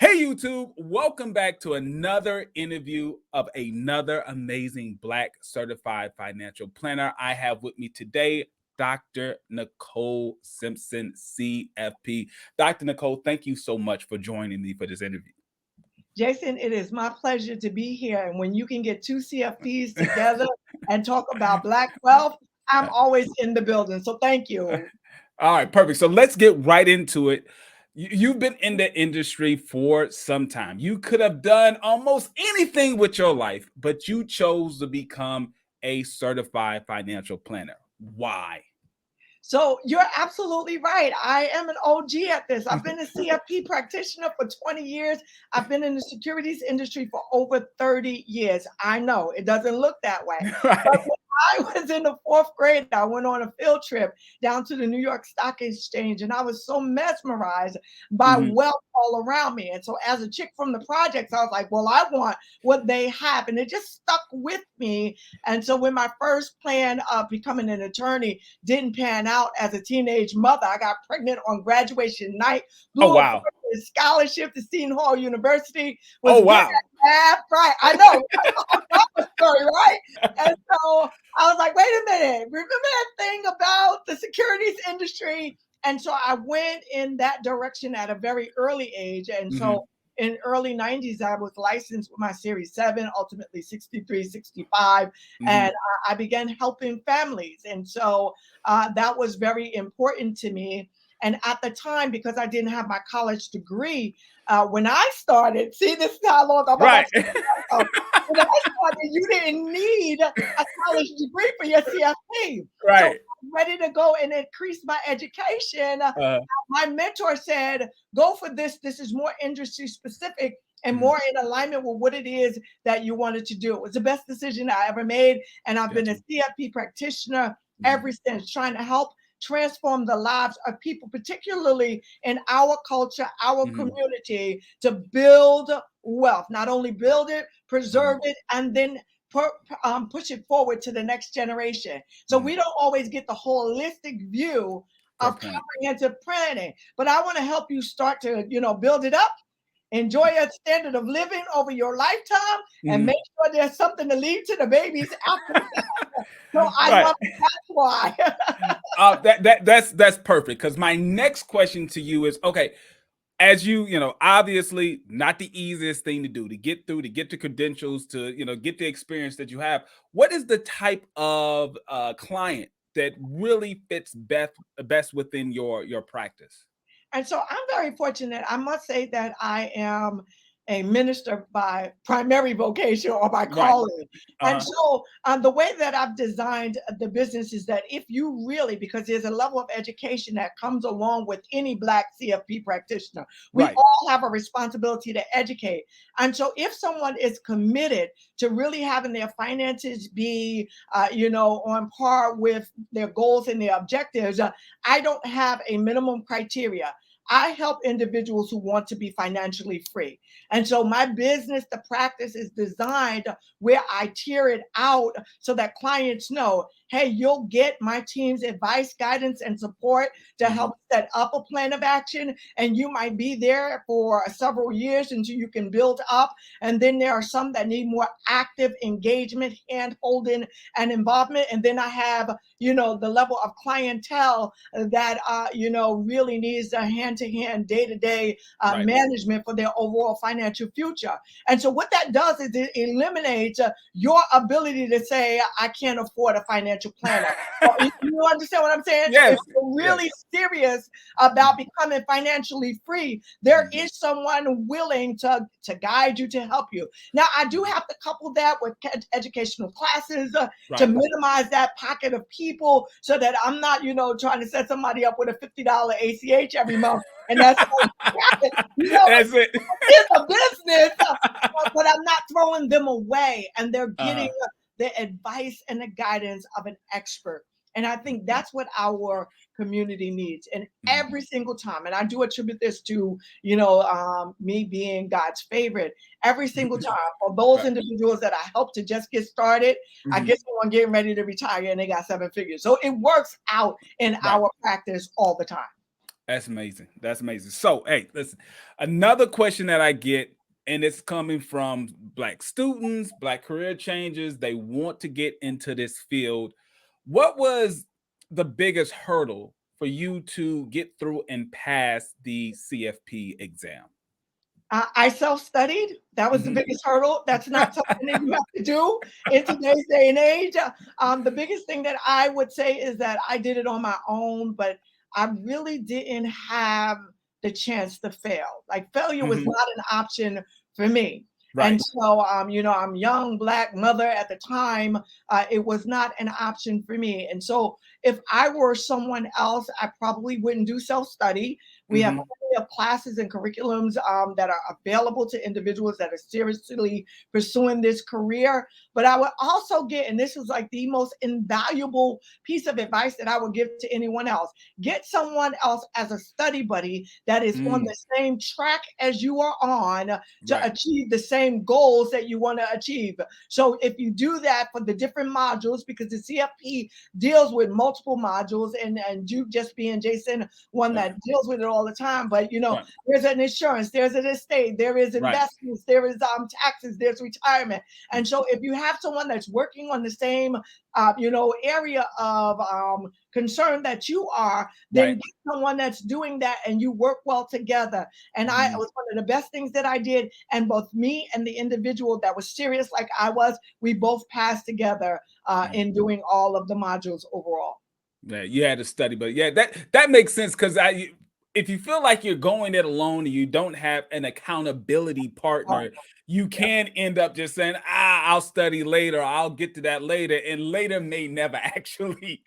Hey YouTube, welcome back to another interview of another amazing Black certified financial planner. I have with me today Dr. Nicole Simpson, CFP. Dr. Nicole, thank you so much for joining me for this interview. Jason, it is my pleasure to be here. And when you can get two CFPs together and talk about Black wealth, I'm always in the building. So thank you. All right, perfect. So let's get right into it. You've been in the industry for some time. You could have done almost anything with your life, but you chose to become a certified financial planner. Why? So you're absolutely right. I am an OG at this. I've been a CFP practitioner for 20 years. I've been in the securities industry for over 30 years. I know it doesn't look that way. But Right. when I was in the fourth grade, I went on a field trip down to the New York Stock Exchange, and I was so mesmerized by Mhm. wealth all around me. And so as a chick from the projects, I was like, well, I want what they have. And it just stuck with me. And so when my first plan of becoming an attorney didn't pan out as a teenage mother, I got pregnant on graduation night, Oh, blew a wow. scholarship to Seton Hall University, Oh, was good wow. at math, right? I know, that story, right? And so I was like, wait a minute, remember that thing about the securities industry? And so I went in that direction at a very early age. And Mhm. so in early 90s, I was licensed with my Series 7, ultimately 63, 65. And Mhm. I began helping families. And so that was very important to me. And at the time, because I didn't have my college degree, when I started, see, this is how long I'm about Right. to go. When I started, you didn't need a college degree for your CFP. So Right. I'm ready to go and increase my education. Uh, My mentor said, go for this. This is more industry specific and mhm. more in alignment with what it is that you wanted to do. It was the best decision I ever made. And I've been a Gotcha. CFP practitioner Mhm. ever since, trying to help transform the lives of people, particularly in our culture, our Mhm. community, to build wealth, not only build it, preserve Mhm. it, and then push it forward to the next generation. So Mhm. we don't always get the holistic view Fair of point. comprehensive planning, but I want to help you start to, build it up, enjoy a standard of living over your lifetime, and make Mhm. sure there's something to leave to the babies after that. So I Right. love it. That's why. That's perfect. Because my next question to you is, okay, as obviously not the easiest thing to do to get through, to get the credentials, to get the experience that you have. What is the type of client that really fits best within your practice? And so I'm very fortunate. I must say that I am a minister by primary vocation or by Right. calling. And Uh-huh. so the way that I've designed the business is that if you really, because there's a level of education that comes along with any Black CFP practitioner, we Right. all have a responsibility to educate. And so if someone is committed to really having their finances be, on par with their goals and their objectives, I don't have a minimum criteria. I help individuals who want to be financially free. And so my business, the practice is designed where I tier it out so that clients know, hey, you'll get my team's advice, guidance, and support to Mhm. help set up a plan of action. And you might be there for several years until you can build up. And then there are some that need more active engagement, hand holding, and involvement. And then I have, the level of clientele that really needs a hand-to-hand, day-to-day Right. management for their overall financial future. And so what that does is it eliminates your ability to say, I can't afford a financial planner. Or, you understand what I'm saying? So if Yes. you're Yes. really serious about Mhm. becoming financially free, there Mhm. is someone willing to guide you, to help you. Now, I do Mhm. have to couple that with educational classes to Right. minimize that pocket of people so that I'm not, trying to set somebody up with a $50 ACH every month. And that's all That's it. it's a business, but I'm not throwing them away. And they're getting Uh-huh. the advice and the guidance of an expert. And I think Mhm. that's what our community needs. And Mhm. every single time, and I do attribute this to, me being God's favorite, every single time for those Right. individuals that I help to just get started, I Mhm. get someone getting ready to retire and they got 7 figures. So it works out in Right. our practice all the time. That's amazing. That's amazing. So, hey, listen, another question that I get, and it's coming from Black students, Black career changers, they want to get into this field. What was the biggest hurdle for you to get through and pass the CFP exam? I self-studied. That was the Mhm. biggest hurdle. That's not something that you have to do in today's day and age. The biggest thing that I would say is that I did it on my own, but I really didn't have the chance to fail. Like failure was Mhm. not an option for me. And Right. so, I'm young Black mother at the time. It was not an option for me. And so, if I were someone else, I probably wouldn't do self-study. We have Mhm. plenty of classes and curriculums that are available to individuals that are seriously pursuing this career. But I would also get, and this is like the most invaluable piece of advice that I would give to anyone else, get someone else as a study buddy that is on Mm. the same track as you are on to Right. achieve the same goals that you want to achieve. So if you do that for the different modules, because the CFP deals with multiple modules, and you just being Jason, one Right. that deals with it all the time. But Right. there's an insurance, there's an estate, there is Right. investments, there is taxes, there's retirement. Mm. And so if you have someone that's working on the same area of concern that you are, then Right. get someone that's doing that and you work well together. And I it Mm. was one of the best things that I did. And both me and the individual that was serious like I was, we both passed together Mm. in doing all of the modules overall. Yeah, you had to study, but yeah, that makes sense because if you feel like you're going it alone and you don't have an accountability Oh, partner, you yeah, can end up just saying, I'll study later, I'll get to that later, and later may never actually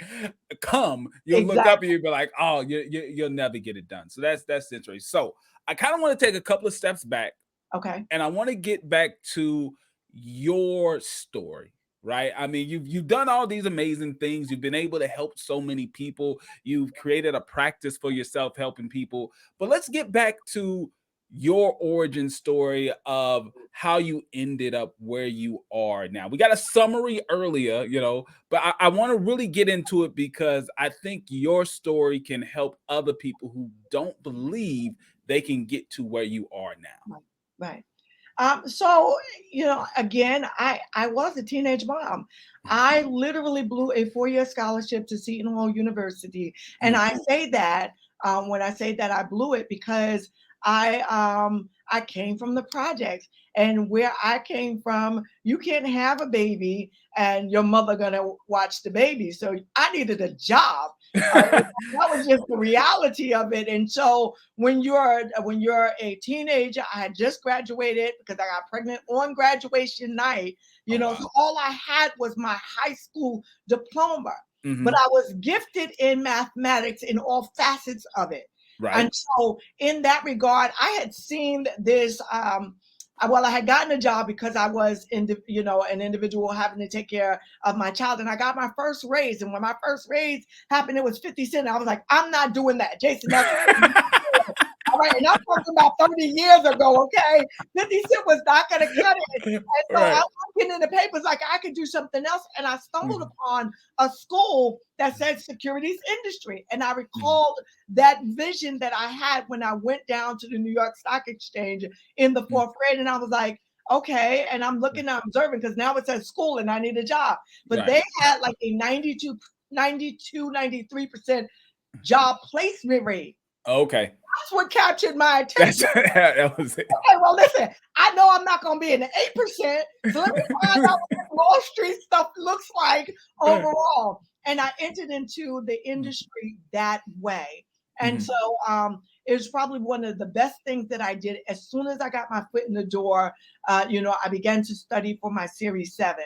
come. You'll look up exactly. and you'll be like, oh, you'll never get it done. So that's interesting. So I kind of want to take a couple of steps back, Okay. and I want to get back to your story, right? I mean, you've done all these amazing things. You've been able to help so many people. You've created a practice for yourself helping people. But let's get back to your origin story of how you ended up where you are now. We got a summary earlier, but I want to really get into it because I think your story can help other people who don't believe they can get to where you are now. Right. Right. So, again, I was a teenage mom. I literally blew a 4-year scholarship to Seton Hall University. And Mm. I say that when I say that I blew it because I came from the projects, and where I came from, you can't have a baby and your mother gonna watch the baby. So I needed a job. That was just the reality of it. And so when you're a teenager, I had just graduated because I got pregnant on graduation night. Oh So wow. all I had was my high school diploma, but Hmm. I was gifted in mathematics in all facets of it. And Right. so in that regard, I had seen this. Well, I had gotten a job because I was an individual having to take care of my child, and I got my first raise. And when my first raise happened, it was 50 cents. I was like, I'm not doing that, Jason. That's all right. And I'm talking about 30 years ago. Okay, 50 cents was not going to cut it. And so I Right. was looking in the papers like I could do something else, and I stumbled Mhm, upon a school that said securities industry, and I mhm, recalled that vision that I had when I went down to the New York Stock Exchange in the mhm, fourth grade, and I was like, okay. And I'm mm. looking, I'm observing because now it's at school and I need a job. But Right. they had like a 93% job placement rate. Okay. That's what captured my That's attention. that was it. Okay, well, listen, I know I'm not going to be in the 8%. So let me find out what this Wall Street stuff looks like overall. And I entered into the Mhm, industry that way. And mhm. so it was probably one of the best things that I did. As soon as I got my foot in the door, I began to study for my Series 7.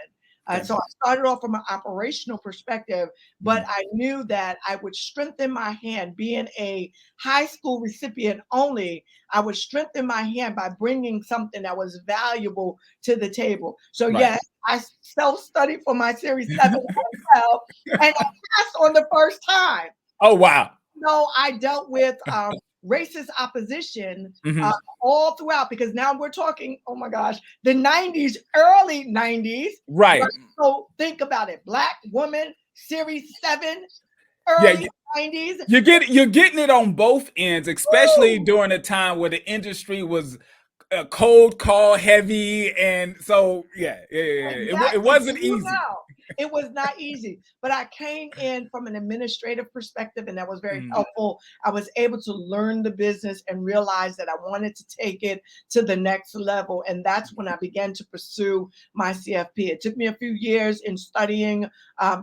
Okay. So I started off from an operational perspective, but Mhm. I knew that I would strengthen my hand being a high school recipient only. I would strengthen my hand by bringing something that was valuable to the table. So Right. yes, I self-studied for my Series 7 as well, and I passed on the first time. Oh, wow. No, I dealt with racist opposition uh, Mhm. all throughout because now we're talking, oh my gosh, the 90s, early 90s. Right? Right. So think about it. Black woman, Series 7, Yeah, early 90s. you're getting it on both ends, especially Woo! during a time where the industry was cold call heavy, and so it Exactly. wasn't Do you easy. know? It was not easy, but I came in from an administrative perspective, and that was very Mhm. helpful. I was able to learn the business and realize that I wanted to take it to the next level. And that's when I began to pursue my CFP. It took me a few years in studying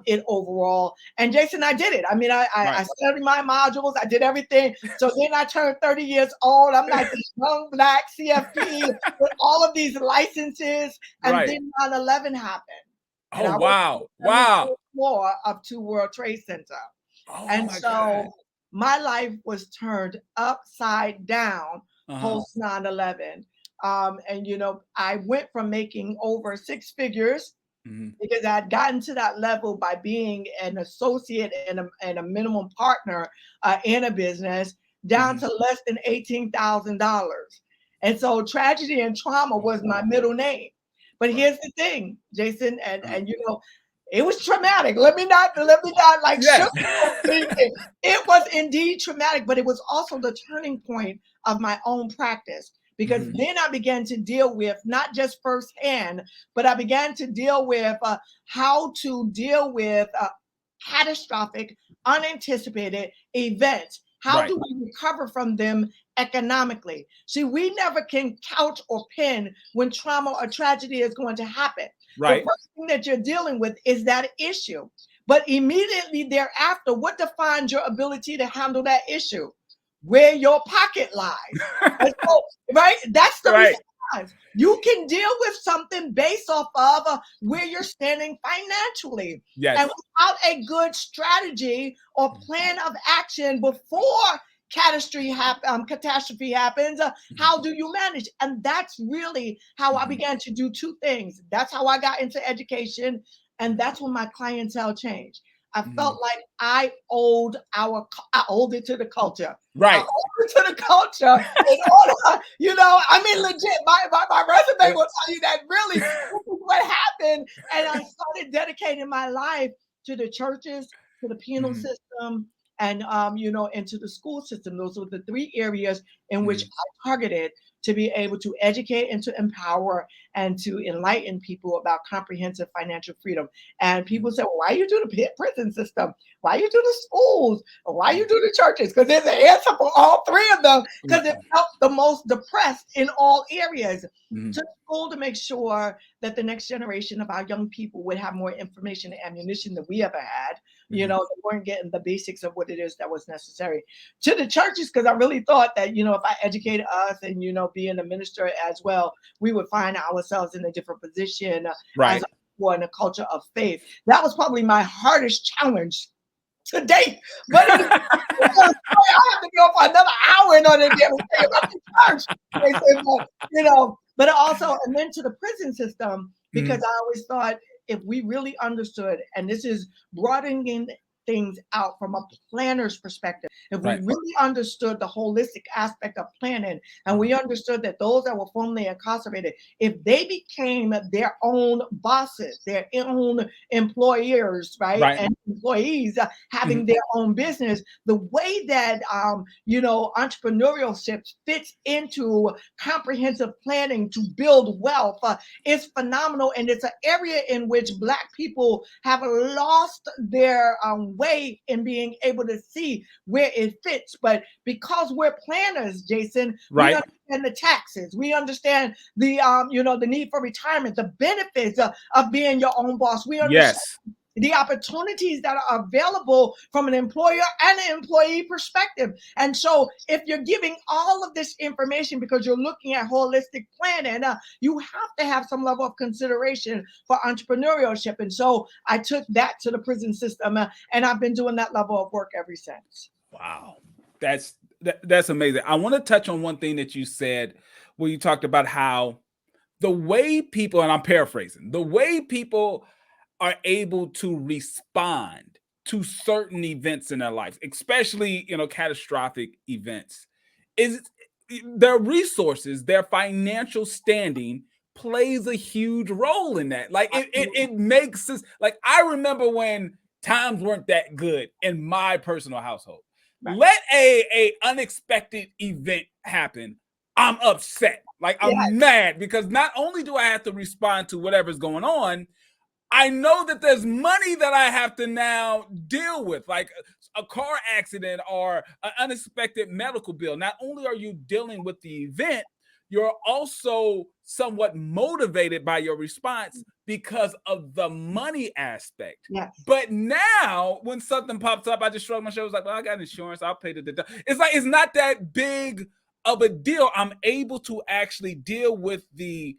it overall. And Jason, I did it. I mean, I Right. studied my modules, I did everything. So then I turned 30 years old. I'm like this young black CFP with all of these licenses. And Right. then 9/11 happened. And Oh, I was on wow. the 74th Wow. floor of Two World Trade Center. Oh And my God. so my life was turned upside down Uh-huh. post 9/11. And, I went from making over six figures Mhm. because I had gotten to that level by being an associate and a minimum partner in a business down Mhm. to less than $18,000. And so tragedy and trauma Oh, was my middle name. But right. here's the thing, Jason, and Uh-huh. it was traumatic. Let me not like Yes. sugarcoat anything. It was indeed traumatic, but it was also the turning point of my own practice because Mhm. then I began to deal with not just firsthand, but I began to deal with how to deal with catastrophic, unanticipated events. How Right. do we recover from them economically? See, we never can couch or pin when trauma or tragedy is going to happen. The Right. first thing that you're dealing with is that issue. But immediately thereafter, what defines your ability to handle that issue? Where your pocket lies. And so, right, that's the Right. response. You can deal with something based off of where you're standing financially. And Yes. without a good strategy or plan of action before catastrophe happens, Mhm. how do you manage? And that's really how I Mhm. began to do two things. That's how I got into education, and Mhm. that's when my clientele changed. I Mhm. felt like I owed it to the culture. I Right. owed it to the culture in order, I mean, legit, my resume will tell you that really this is what happened. And I started dedicating my life to the churches, to the penal Mhm. system, and into the school system. Those were the three areas in which Mhm. I targeted to be able to educate and to empower and to enlighten people about comprehensive financial freedom. And people Mhm. say, well, why you do the prison system? Why you do the schools? Or why you Mhm. do the churches? Because there's an answer for all three of them because it Right. felt the most depressed in all areas. Mhm. To school to make sure that the next generation of our young people would have more information and ammunition than we ever had. Mhm. They weren't getting the basics of what it is that was necessary. To the churches, because I really thought that, if I educated us and, being a minister as well, we would find ourselves in a different position as Right. a in a culture of faith. That was probably my hardest challenge to date. But it is I have to go for another hour in order to get everything about the church. They said, but also, and then to the prison system, because Mhm. I always thought if we really understood, and this is broadening things out from a planner's perspective, if we Right. really understood the holistic aspect of planning, and Uh-huh. we understood that those that were formerly incarcerated, if they became their own bosses, their own employers, right, Right. and employees having Mhm. their own business, the way that entrepreneurship fits into comprehensive planning to build wealth is phenomenal, and it's an area in which Black people have lost their way in being able to see where it fits. But because we're planners, Jason, we Right. understand the taxes, we understand the need for retirement, the benefits of being your own boss. We understand Yes. the opportunities that are available from an employer and an employee perspective. And so, if you're giving all of this information because you're looking at holistic planning, you have to have some level of consideration for entrepreneurship. And so, I took that to the prison system, and I've been doing that level of work ever since. Wow. That's amazing. I want to touch on one thing that you said where you talked about how the way people, and I'm paraphrasing, the way people are able to respond to certain events in their life, especially, catastrophic events, is their resources, their financial standing plays a huge role in that. Like it Absolutely. makes us like I remember when times weren't that good in my personal household. Right. Let a unexpected event happen, I'm upset. Like, I'm mad because not only do I have to respond to whatever's going on, I know that there's money that I have to now deal with, like a car accident or an unexpected medical bill. Not only are you dealing with the event, you're also somewhat motivated by your response because of the money aspect. Yes. But now when something pops up, I just shrug my shoulders like, well, I got insurance, I'll pay the deduct. It's like, it's not that big of a deal. I'm able to actually deal with the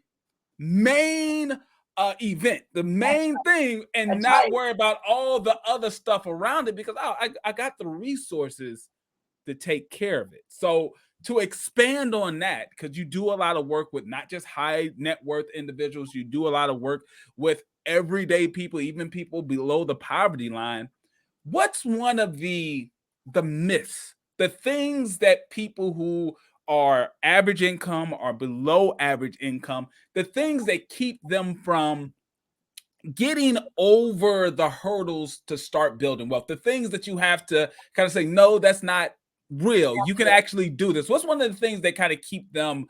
main event, the main thing, and not worry about all the other stuff around it because I got the resources to take care of it. So to expand on that, because you do a lot of work with not just high net worth individuals, you do a lot of work with everyday people, even people below the poverty line. What's one of the myths, the things that people who are average income or below average income, the things that keep them from getting over the hurdles to start building wealth, the things that you have to kind of say, no, that's not real. You can actually do this. What's one of the things that kind of keep them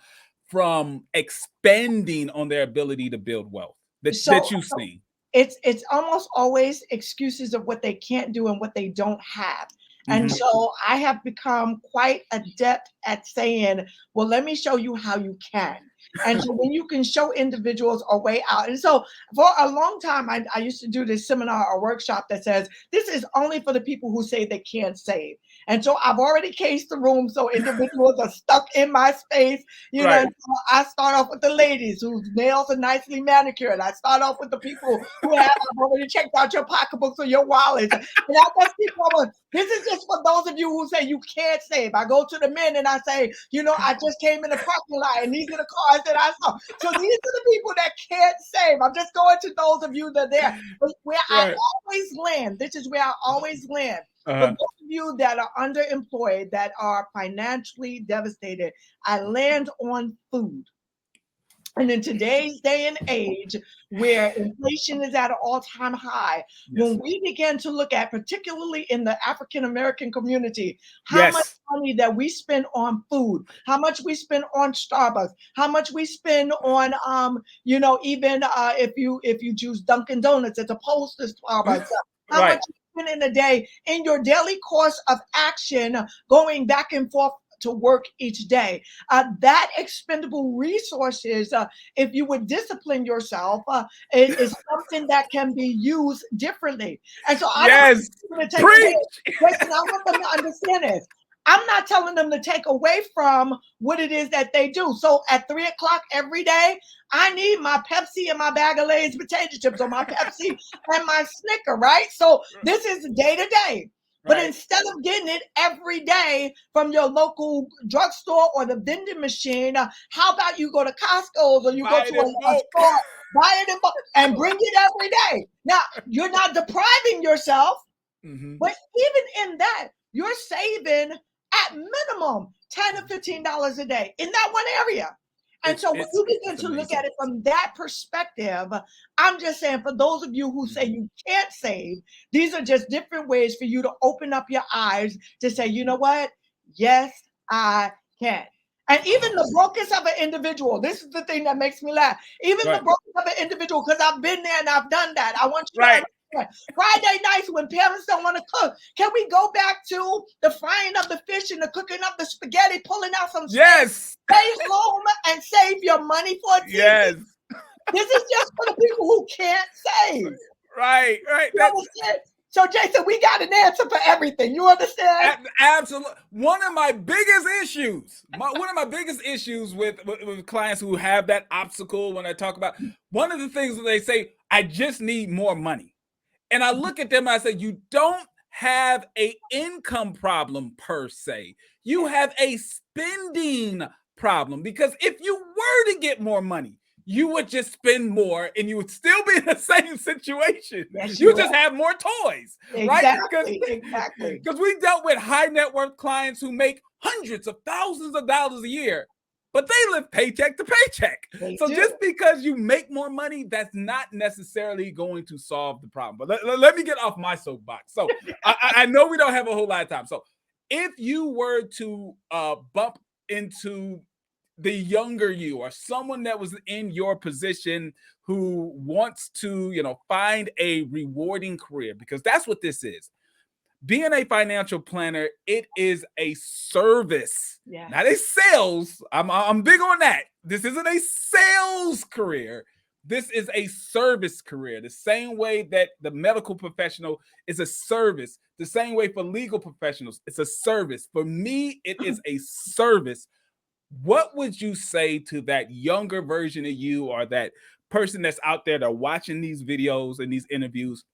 from expanding on their ability to build wealth that you've seen? It's almost always excuses of what they can't do and what they don't have. And so I have become quite adept at saying, well, let me show you how you can. And so when you can show individuals a way out. And so for a long time, I used to do this seminar or workshop that says, this is only for the people who say they can't save. And so I've already cased the room so individuals are stuck in my space. You know, so I start off with the ladies whose nails are nicely manicured. I start off with the people who have already checked out your pocketbooks or your wallets. And I just keep going. This is just for those of you who say you can't save. I go to the men and I say, you know, I just came in the parking lot and these are the cars that I saw. So these are the people that can't save. I'm just going to those of you that are there. But where I always land, this is where I always land. For those of you that are underemployed, that are financially devastated, I land on food. And in today's day and age, where inflation is at an all-time high, when we begin to look at, particularly in the African-American community, how much money that we spend on food, how much we spend on Starbucks, how much we spend on, you know, even if you choose Dunkin' Donuts as opposed to Starbucks, how much you spend in a day in your daily course of action, going back and forth to work each day. That expendable resources, if you would discipline yourself, is something that can be used differently. And so I don't want to take away. Listen, I want them to understand this. I'm not telling them to take away from what it is that they do. So at 3 o'clock every day, I need my Pepsi and my bag of Lay's potato chips, or my Pepsi and my Snicker, right? So this is day to day. But instead of getting it every day from your local drugstore or the vending machine, how about you go to Costco's or you go to a store, buy it and bring it every day? Now, you're not depriving yourself, but even in that, you're saving at minimum $10 or $15 a day in that one area. And so when you begin to look at it from that perspective, I'm just saying, for those of you who say you can't save, these are just different ways for you to open up your eyes to say, you know what? Yes, I can. And even the brokest of an individual, this is the thing that makes me laugh. Even the brokest of an individual, because I've been there and I've done that. I want you to understand. Friday nights when parents don't want to cook, can we go back to the frying of the fish and the cooking of the spaghetti, pulling out some stay home and save your money for a TV? This is just for the people who can't save. Right. So, Jason, we got an answer for everything. You understand? Absolutely. One of my biggest issues with clients who have that obstacle, when I talk about, one of the things that they say, I just need more money. And I look at them and I say, you don't have an income problem per se. You have a spending problem, because if you were to get more money, you would just spend more and you would still be in the same situation. You just have more toys, right? Because we dealt with high net worth clients who make hundreds of thousands of dollars a year, but they live paycheck to paycheck. They So do. just because you make more money, that's not necessarily going to solve the problem. But let me get off my soapbox. So I know we don't have a whole lot of time. So if you were to bump into the younger you or someone that was in your position who wants to, find a rewarding career, because that's what this is. Being a financial planner, it is a service, Yes. not a sales. I'm big on that. This isn't a sales career. This is a service career. The same way that the medical professional is a service, the same way for legal professionals, it's a service. For me, it is a service. What would you say to that younger version of you, or that person that's out there that are watching these videos and these interviews?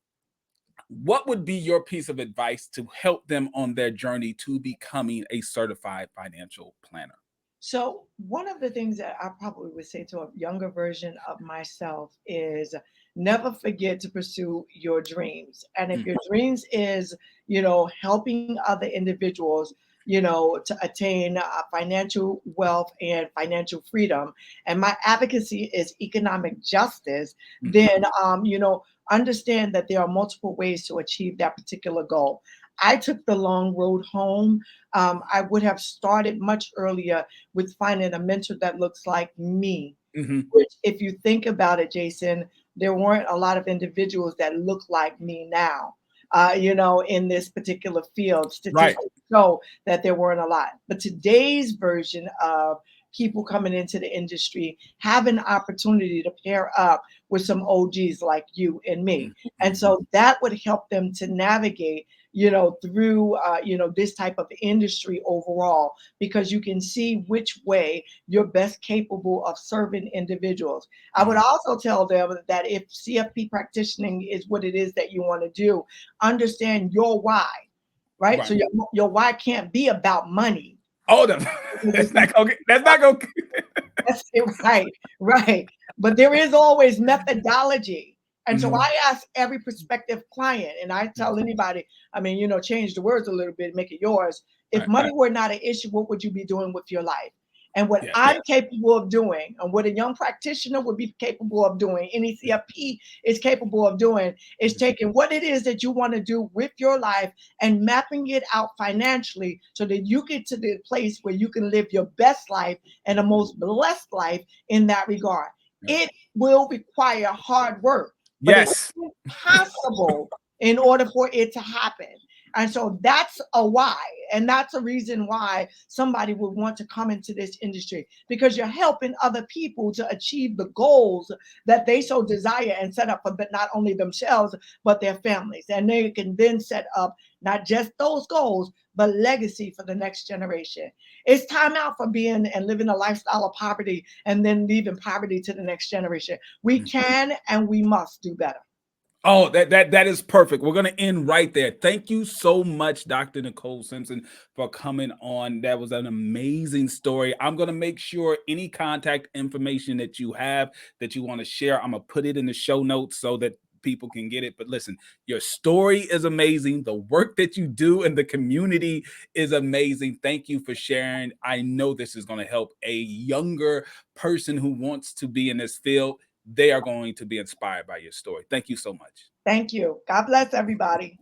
What would be your piece of advice to help them on their journey to becoming a certified financial planner? So one of the things that I probably would say to a younger version of myself is never forget to pursue your dreams. And if Mm, your dreams is, helping other individuals, to attain financial wealth and financial freedom, and my advocacy is economic justice, mhm, then, understand that there are multiple ways to achieve that particular goal. I took the long road home. I would have started much earlier with finding a mentor that looks like me. mhm. Which, if you think about it, Jason, there weren't a lot of individuals that look like me now. In this particular field, Right. statistics show that there weren't a lot. But today's version of people coming into the industry have an opportunity to pair up with some OGs like you and me. And Mhm. so that would help them to navigate, through, this type of industry overall, because you can see which way you're best capable of serving individuals. I would Mhm. also tell them that if CFP practicing is what it is that you want to do, understand your why, right? Right. So your why can't be about money. Oh, that's not okay. That's not okay. That's it, right, right. But there is always methodology. And so Mhm. I ask every prospective client, and I tell anybody, I mean, change the words a little bit, make it yours. If Right. money were not an issue, what would you be doing with your life? And what Yeah. I'm capable of doing, and what a young practitioner would be capable of doing, any CFP is capable of doing, is Mhm. taking what it is that you want to do with your life and mapping it out financially so that you get to the place where you can live your best life and a most blessed life in that regard. Yeah. It will require hard work, but it's Yes. impossible in order for it to happen. And so that's a why. And that's a reason why somebody would want to come into this industry, because you're helping other people to achieve the goals that they so desire and set up for, but not only themselves, but their families. And they can then set up not just those goals, but legacy for the next generation. It's time out for being and living a lifestyle of poverty and then leaving poverty to the next generation. We Mm. can and we must do better. Oh, that is perfect. We're gonna end right there. Thank you so much, Dr. Nicole Simpson, for coming on. That was an amazing story. I'm gonna make sure any contact information that you have that you want to share, I'm gonna put it in the show notes so that people can get it. But listen, your story is amazing. The work that you do in the community is amazing. Thank you for sharing. I know this is gonna help a younger person who wants to be in this field. They are going to be inspired by your story. Thank you so much. Thank you. God bless everybody.